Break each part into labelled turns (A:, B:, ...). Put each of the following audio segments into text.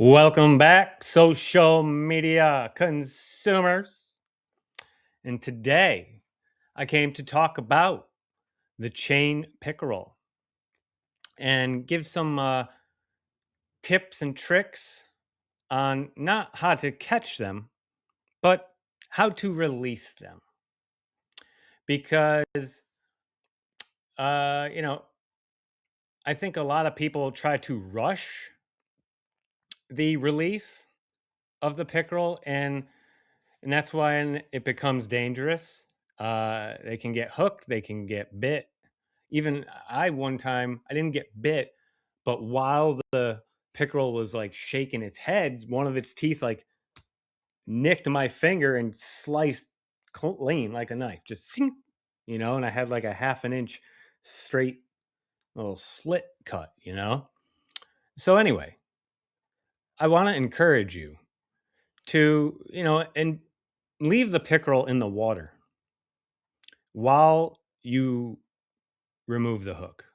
A: Welcome back, social media consumers. And today I came to talk about the chain pickerel and give some tips and tricks on not how to catch them, but how to release them. Because, uh, you know, I think a lot of people try to rush the release of the pickerel, and that's when it becomes dangerous. They can get hooked, they can get bit. Even I one time I didn't get bit, but while the pickerel was like shaking its head, one of its teeth like nicked my finger and sliced clean like a knife, just sing, and I had like a half an inch straight little slit cut. So anyway, I want to encourage you to, and leave the pickerel in the water while you remove the hook.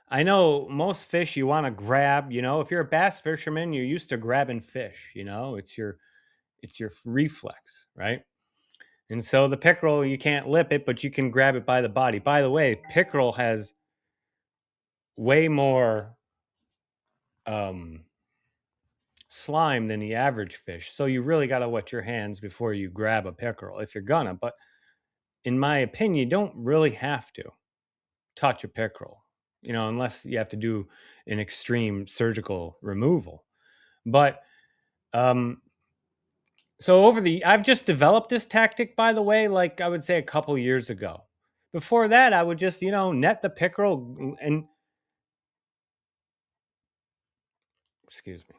A: I know most fish you want to grab, if you're a bass fisherman, you're used to grabbing fish, it's your reflex, right? And so the pickerel, you can't lip it, but you can grab it by the body. By the way, pickerel has way more um slime than the average fish. So you really got to wet your hands before you grab a pickerel if you're gonna, but in my opinion, you don't really have to touch a pickerel, unless you have to do an extreme surgical removal. But um, so I've just developed this tactic, by the way, like I would say a couple years ago. Before that, I would just, net the pickerel and excuse me.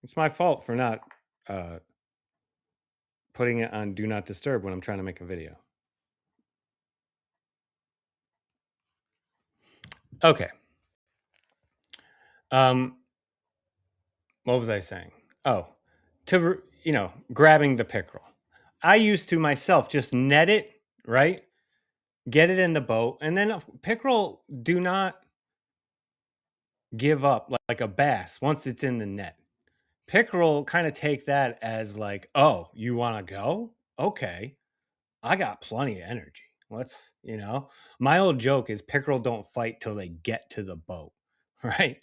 A: It's my fault for not uh, putting it on do not disturb when I'm trying to make a video. Okay. Um, what was I saying? Oh, grabbing the pickerel. I used to myself just net it, right? Get it in the boat, and then pickerel do not give up like a bass once it's in the net. Pickerel kind of take that as like, oh, you want to go? Okay, I got plenty of energy. My old joke is pickerel don't fight till they get to the boat, right?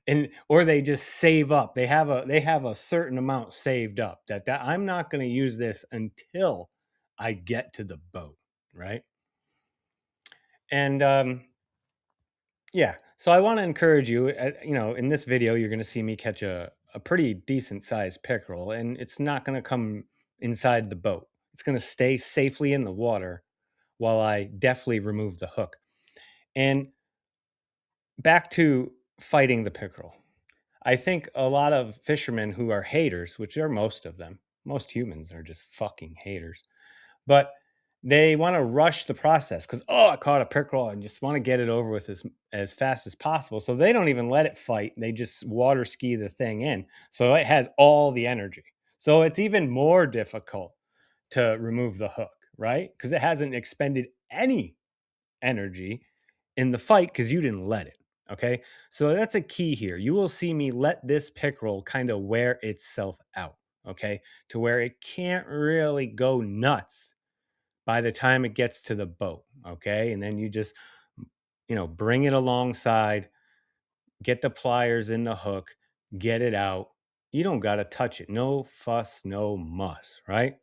A: And or they just save up. They have a certain amount saved up that I'm not going to use this until I get to the boat, right? And yeah, so I want to encourage you. In this video, you're going to see me catch a pretty decent sized pickerel, and it's not going to come inside the boat. It's going to stay safely in the water while I deftly remove the hook. And back to fighting the pickerel. I think a lot of fishermen who are haters, which are most of them, most humans are just fucking haters, but they want to rush the process because, oh, I caught a pickerel and just want to get it over with as fast as possible. So they don't even let it fight. They just water ski the thing in. So it has all the energy. So it's even more difficult to remove the hook, right? Because it hasn't expended any energy in the fight because you didn't let it. Okay. So that's a key here. You will see me let this pickerel kind of wear itself out. Okay. To where it can't really go nuts by the time it gets to the boat. Okay. And then you just, bring it alongside, get the pliers in the hook, get it out. You don't got to touch it. No fuss, no muss. Right.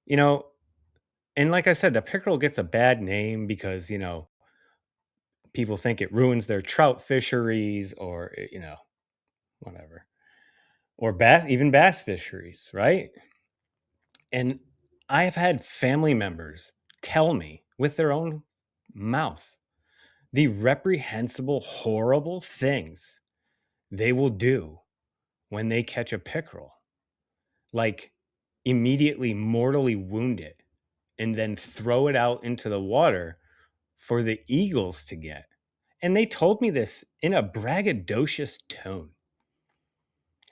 A: You know, and like I said, the pickerel gets a bad name because, people think it ruins their trout fisheries or, whatever, or even bass fisheries, right? And I have had family members tell me with their own mouth the reprehensible, horrible things they will do when they catch a pickerel, like immediately mortally wound it and then throw it out into the water for the eagles to get. And they told me this in a braggadocious tone.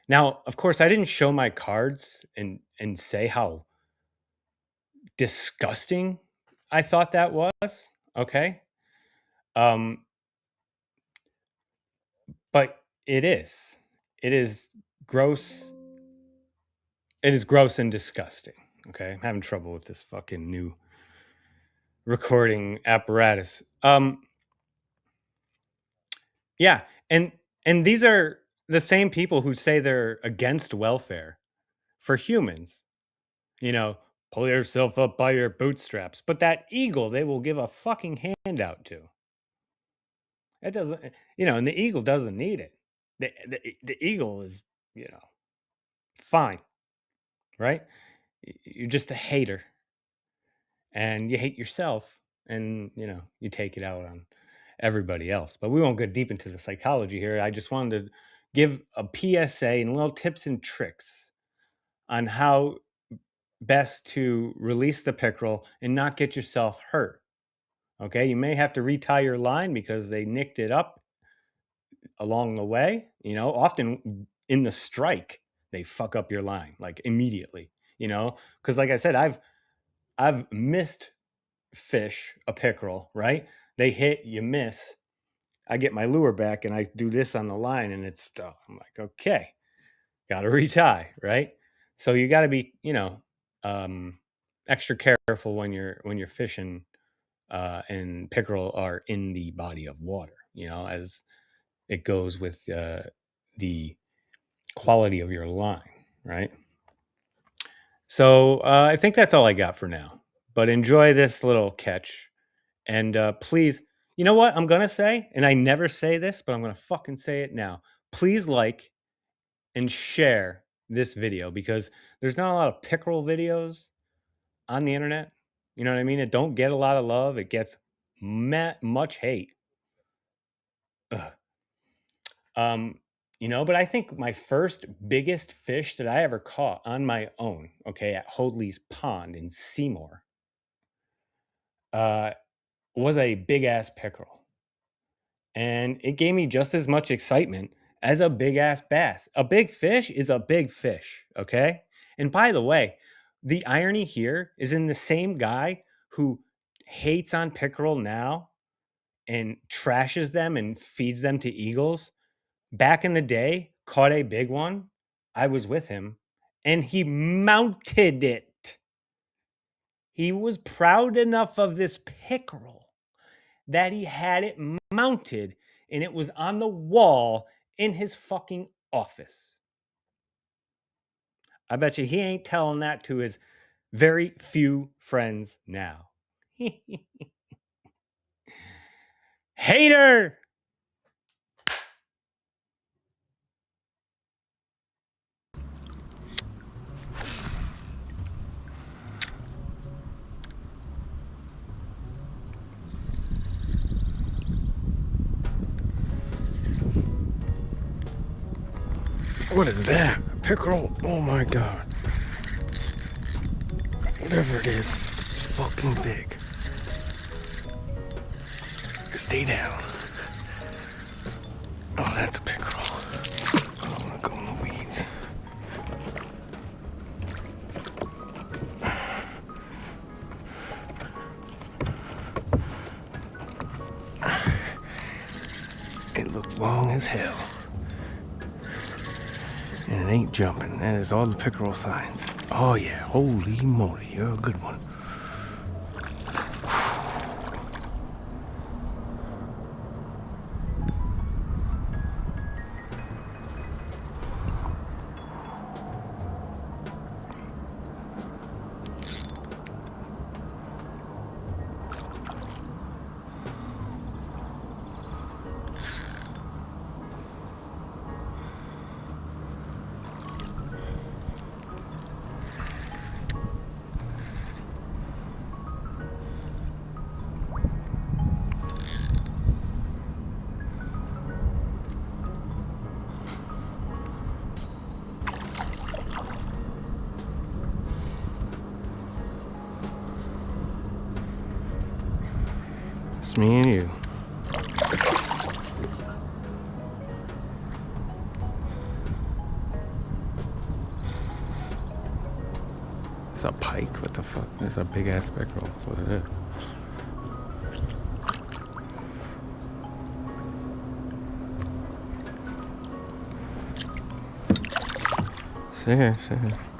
A: Now, of course, I didn't show my cards and say how disgusting I thought that was. Okay. Um, but It is. It is gross. It is gross and disgusting. Okay, I'm having trouble with this fucking new recording apparatus. Yeah, and these are the same people who say they're against welfare for humans. You know, pull yourself up by your bootstraps. But that eagle, they will give a fucking handout to. It doesn't, and the eagle doesn't need it. The eagle is, you know, fine, right? You're just a hater, and you hate yourself, and you take it out on everybody else. But we won't go deep into the psychology here. I just wanted to give a PSA and little tips and tricks on how best to release the pickerel and not get yourself hurt. Okay, you may have to retie your line because they nicked it up along the way. Often in the strike, they fuck up your line like immediately. Because like I said, I've missed fish a pickerel. Right? They hit, you miss. I get my lure back and I do this on the line, and it's I'm like, okay, got to retie. Right? So you got to be, extra careful when you're fishing. And pickerel are in the body of water, as it goes with the quality of your line, right? So I think that's all I got for now. But enjoy this little catch. And please, you know what I'm going to say? And I never say this, but I'm going to fucking say it now. Please like and share this video because there's not a lot of pickerel videos on the internet. You know what I mean? It don't get a lot of love. It gets much hate. Ugh. But I think my first biggest fish that I ever caught on my own, okay, at Hoadley's Pond in Seymour, was a big ass pickerel. And it gave me just as much excitement as a big ass bass. A big fish is a big fish, okay? And by the way, the irony here is in the same guy who hates on pickerel now and trashes them and feeds them to eagles. Back in the day, caught a big one. I was with him, and he mounted it. He was proud enough of this pickerel that he had it mounted, and it was on the wall in his fucking office. I bet you he ain't telling that to his very few friends now. Hater! What is that? Pickerel? Oh my god. Whatever it is, it's fucking big. Stay down. Oh, that's a pickerel. I don't want to go in the weeds. It looked long as hell. And it ain't jumping. That is all the pickerel signs. Oh yeah, holy moly, you're a good one. It's me and you. It's a pike? What the fuck? It's a big ass pickerel. That's what it is.
B: Same here, same here.